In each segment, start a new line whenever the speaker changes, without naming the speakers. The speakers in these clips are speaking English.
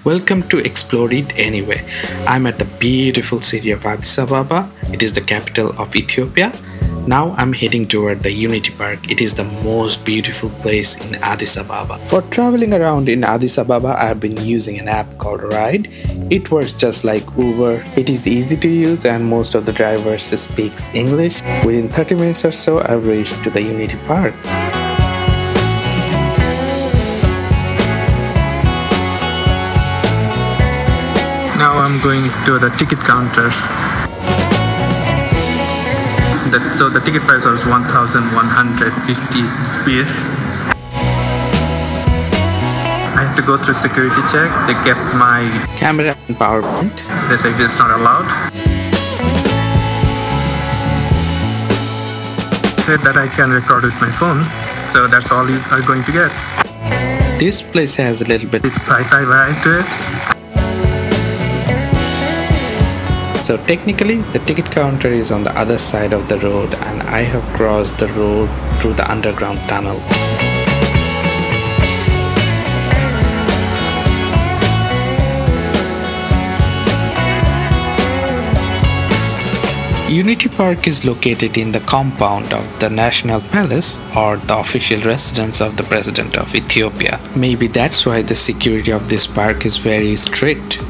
Welcome to Explore It Anyway. I'm at the beautiful city of Addis Ababa. It is the capital of Ethiopia. Now I'm heading toward the Unity Park. It is the most beautiful place in Addis Ababa. For traveling around in Addis Ababa, I have been using an app called Ride. It works just like Uber. It is easy to use and most of the drivers speaks English. Within 30 minutes or so, I've reached to the Unity Park. Now I'm going to the ticket counter. So the ticket price was 1,150 beer. I had to go through security check. They kept my camera and power bank. They said it's not allowed. Said that I can record with my phone. So that's all you are going to get. This place has a little bit of sci-fi vibe to it. So technically, the ticket counter is on the other side of the road and I have crossed the road through the underground tunnel. Unity Park is located in the compound of the National Palace, or the official residence of the President of Ethiopia. Maybe that's why the security of this park is very strict.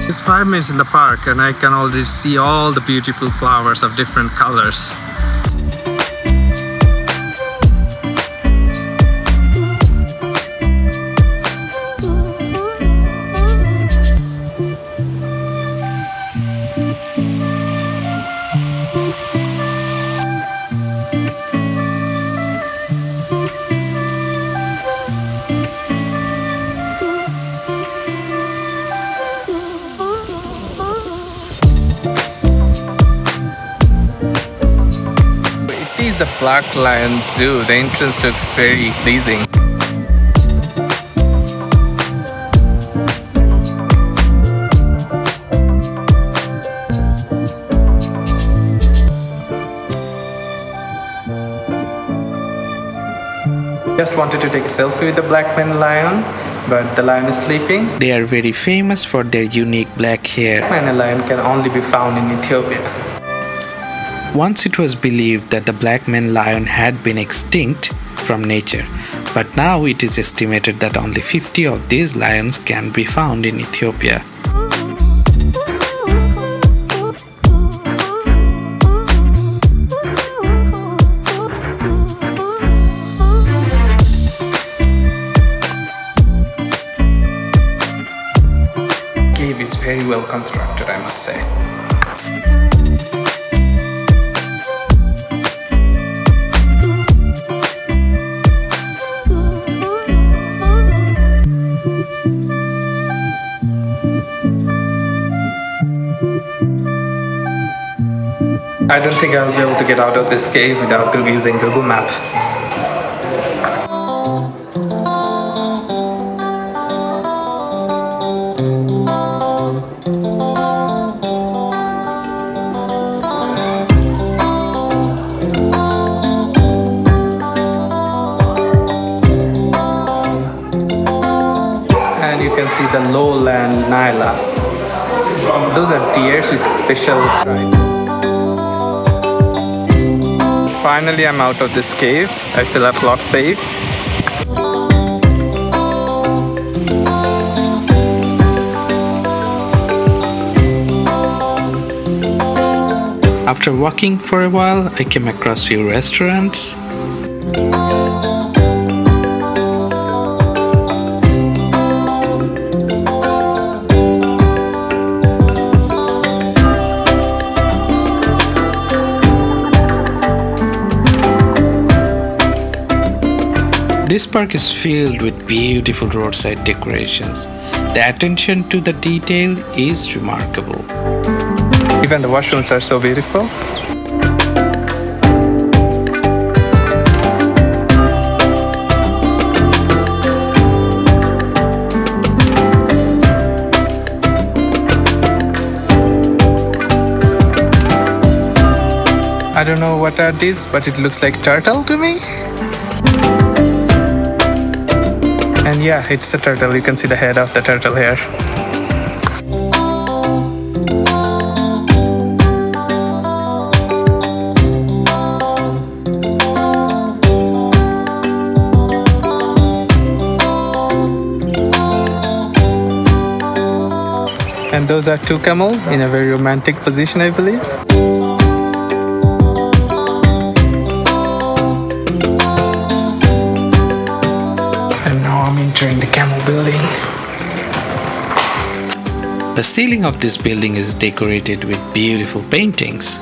It's 5 minutes in the park and I can already see all the beautiful flowers of different colors. The Black Lion Zoo. The entrance looks very pleasing. Just wanted to take a selfie with the black lion, but the lion is sleeping. They are very famous for their unique black hair. Black lion can only be found in Ethiopia. Once it was believed that the black man lion had been extinct from nature, but now it is estimated that only 50 of these lions can be found in Ethiopia. The cave is very well constructed, I must say. I don't think I'll be able to get out of this cave without using Google Map. And you can see the lowland Nyla. Those are deers with special pride. Finally, I'm out of this cave. I feel a lot safe. After walking for a while, I came across few restaurants. This park is filled with beautiful roadside decorations. The attention to the detail is remarkable. Even the washrooms are so beautiful.
I don't know what are these, but it looks like turtle to me. And yeah, it's a turtle. You can see the head of the turtle here. And those are two camels in a very romantic position, I believe. And now I'm entering the camel building.
The ceiling of this building is decorated with beautiful paintings.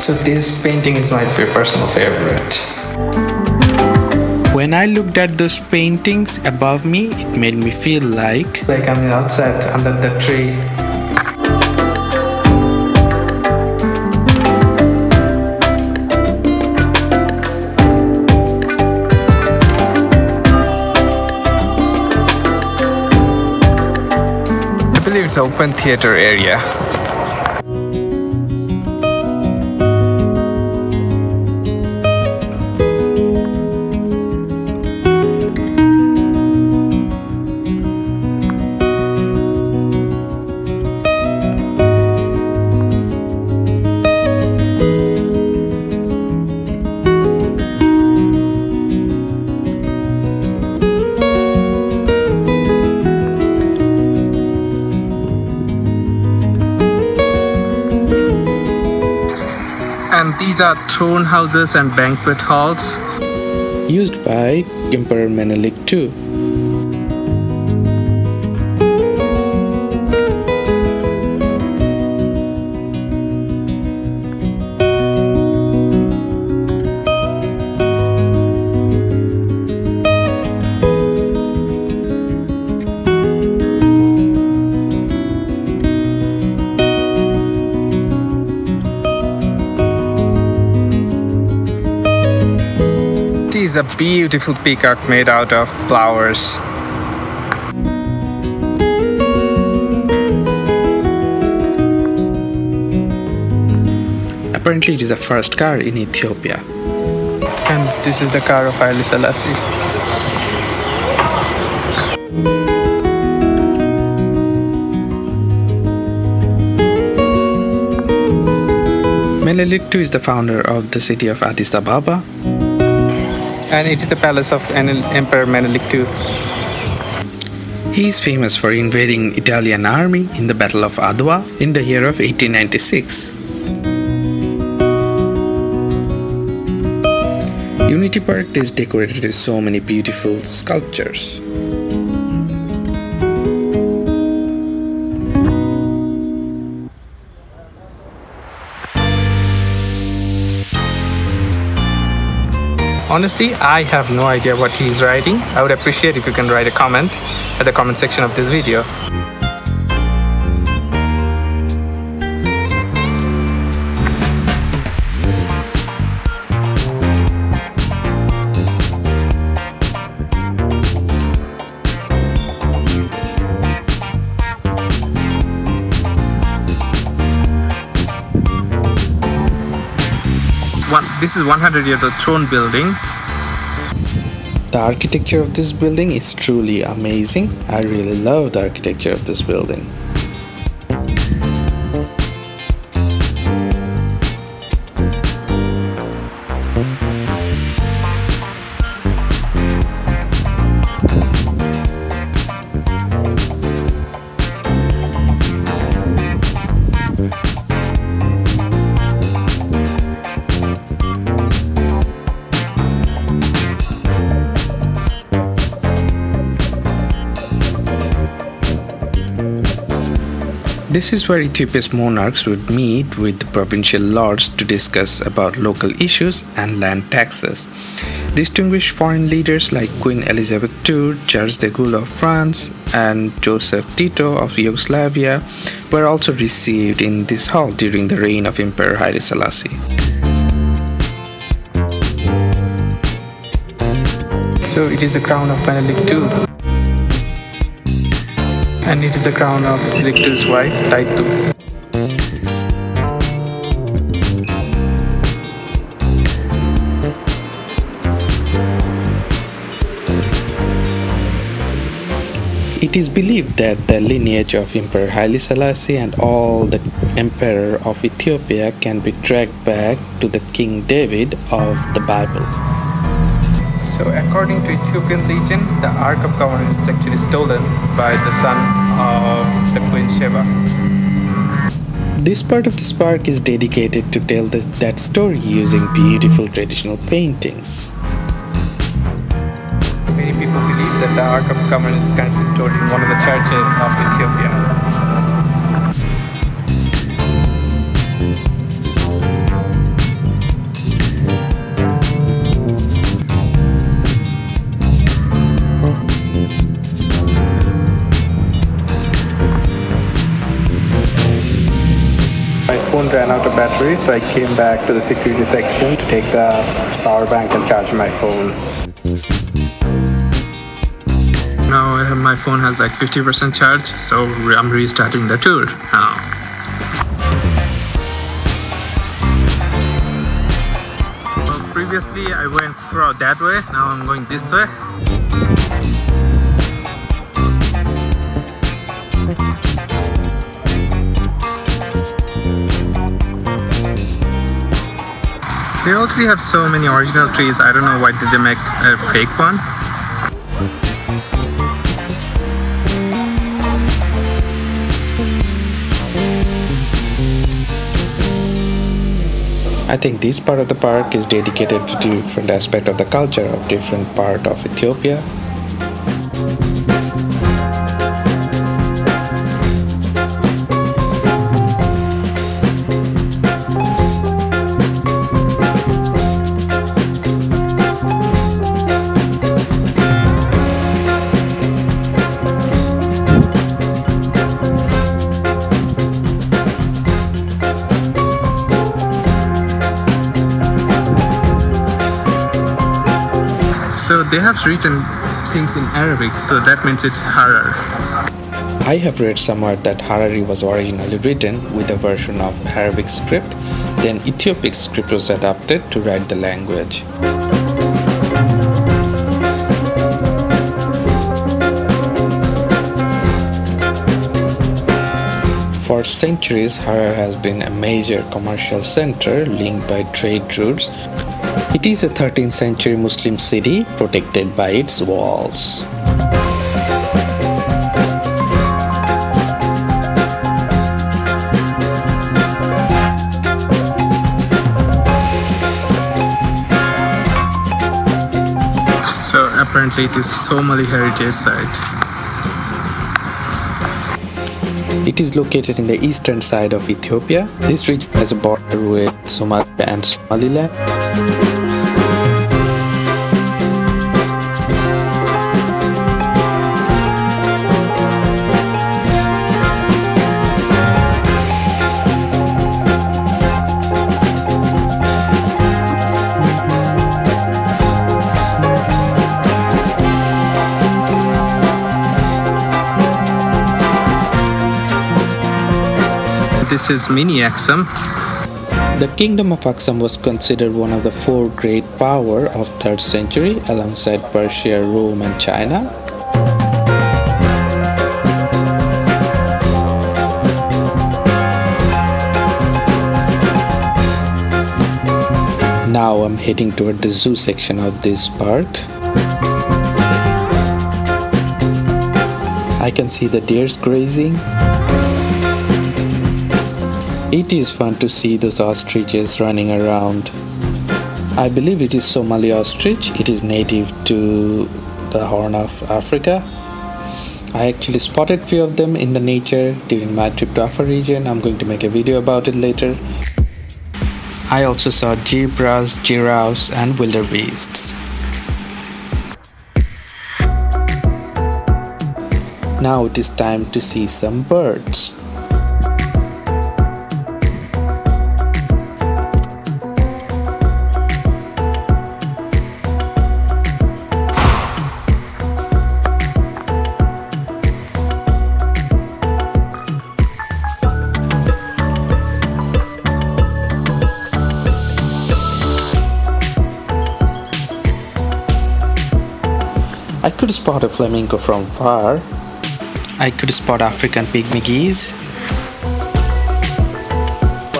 So this painting is my personal favorite.
When I looked at those paintings above me, it made me feel like
I'm outside under the tree. I believe it's an open theater area. And these are throne houses and banquet halls
used by Emperor Menelik II.
Is a beautiful peacock made out of flowers.
Apparently it is the first car in Ethiopia.
And this is the car of Haile Selassie.
Menelik II is the founder of the city of Addis Ababa.
And it is the palace of Emperor Menelik II.
He is famous for invading Italian army in the Battle of Adwa in the year of 1896. Unity Park is decorated with so many beautiful sculptures.
Honestly, I have no idea what he is writing. I would appreciate if you can write a comment at the comment section of this video. This is 100-year-old throne building.
The architecture of this building is truly amazing. I really love the architecture of this building. This is where Ethiopia's monarchs would meet with the provincial lords to discuss about local issues and land taxes. Distinguished foreign leaders like Queen Elizabeth II, Charles de Gaulle of France, and Joseph Tito of Yugoslavia were also received in this hall during the reign of Emperor Haile Selassie.
So it is the crown of Menelik II. and it is the crown of Victor's wife, Taitu.
It is believed that the lineage of Emperor Haile Selassie and all the emperor of Ethiopia can be tracked back to the King David of the Bible.
So according to Ethiopian legend, the Ark of Covenant is actually stolen by the son of the Queen Sheba.
This part of this park is dedicated to tell that story using beautiful traditional paintings.
Many people believe that the Ark of Covenant is currently stored in one of the churches of Ethiopia. My phone ran out of battery, so I came back to the security section to take the power bank and charge my phone. Now my phone has like 50% charge, so I'm restarting the tour now. Well, previously I went that way, now I'm going this way. They already have so many original trees, I don't know why did they make a fake one.
I think this part of the park is dedicated to different aspect of the culture of different part of Ethiopia.
So they have written things in Arabic, so that means it's Harar.
I have read somewhere that Harari was originally written with a version of Arabic script, then Ethiopic script was adapted to write the language. For centuries, Harar has been a major commercial center linked by trade routes. It is a 13th century Muslim city protected by its walls.
So apparently it is Somali heritage site.
It is located in the eastern side of Ethiopia. This region has a border with Somalia and Somaliland.
This is Mini Axum.
The kingdom of Aksum was considered one of the four great powers of 3rd century alongside Persia, Rome and China. Now I'm heading toward the zoo section of this park. I can see the deers grazing. It is fun to see those ostriches running around. I believe it is Somali ostrich. It is native to the Horn of Africa. I actually spotted few of them in the nature during my trip to Afar region. I'm going to make a video about it later. I also saw zebras, giraffes and wildebeests. Now it is time to see some birds. I could spot a flamingo from far. I could spot African pygmy geese.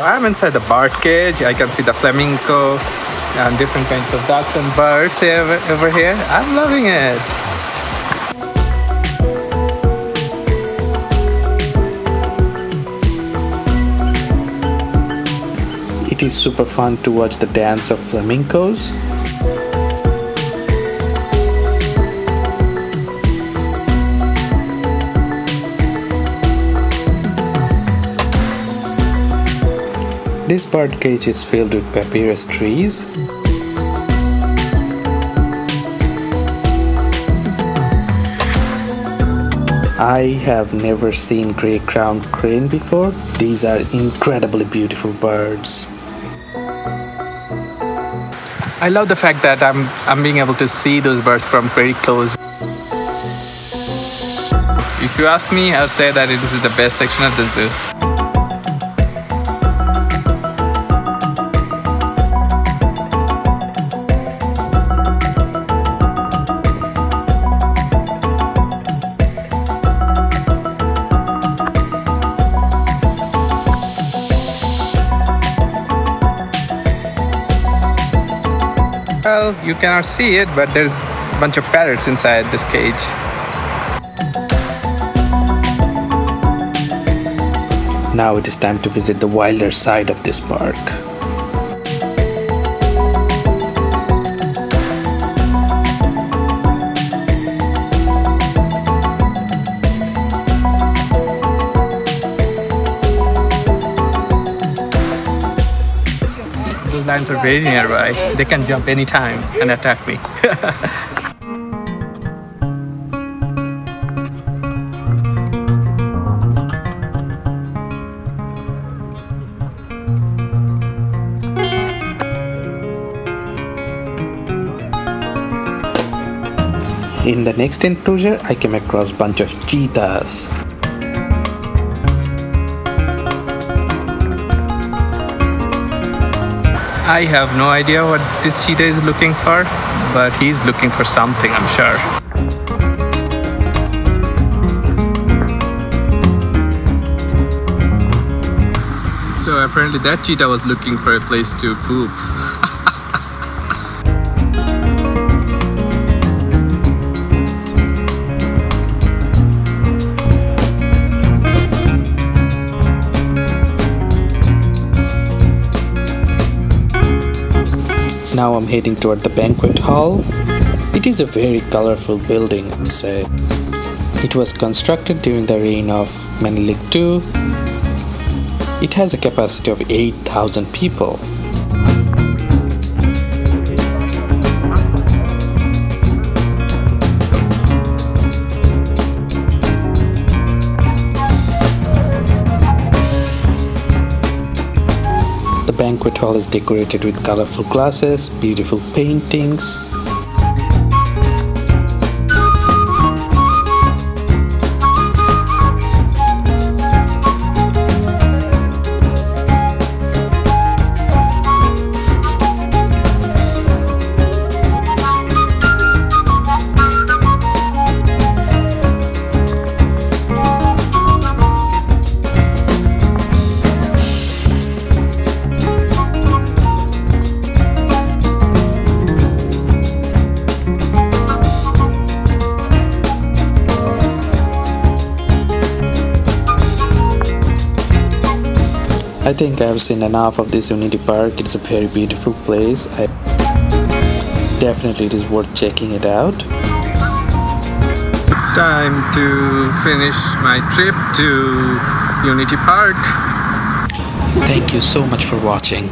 I'm inside the bird cage. I can see the flamingo and different kinds of ducks and birds over here. I'm loving it.
It is super fun to watch the dance of flamingos. This bird cage is filled with papyrus trees. I have never seen grey-crowned crane before. These are incredibly beautiful birds.
I love the fact that I'm being able to see those birds from very close. If you ask me, I would say that this is the best section of the zoo. Well, you cannot see it, but there's a bunch of parrots inside this cage.
Now it is time to visit the wilder side of this park.
Those lions are very nearby. They can jump anytime and attack me.
In the next enclosure, I came across a bunch of cheetahs.
I have no idea what this cheetah is looking for, but he's looking for something, I'm sure. So apparently that cheetah was looking for a place to poop.
Now I'm heading toward the banquet hall. It is a very colorful building, I would say. It was constructed during the reign of Menelik II. It has a capacity of 8,000 people. The banquet hall is decorated with colorful glasses, beautiful paintings. I think I've seen enough of this Unity Park. It's a very beautiful place. Definitely it is worth checking it out.
Time to finish my trip to Unity Park.
Thank you so much for watching.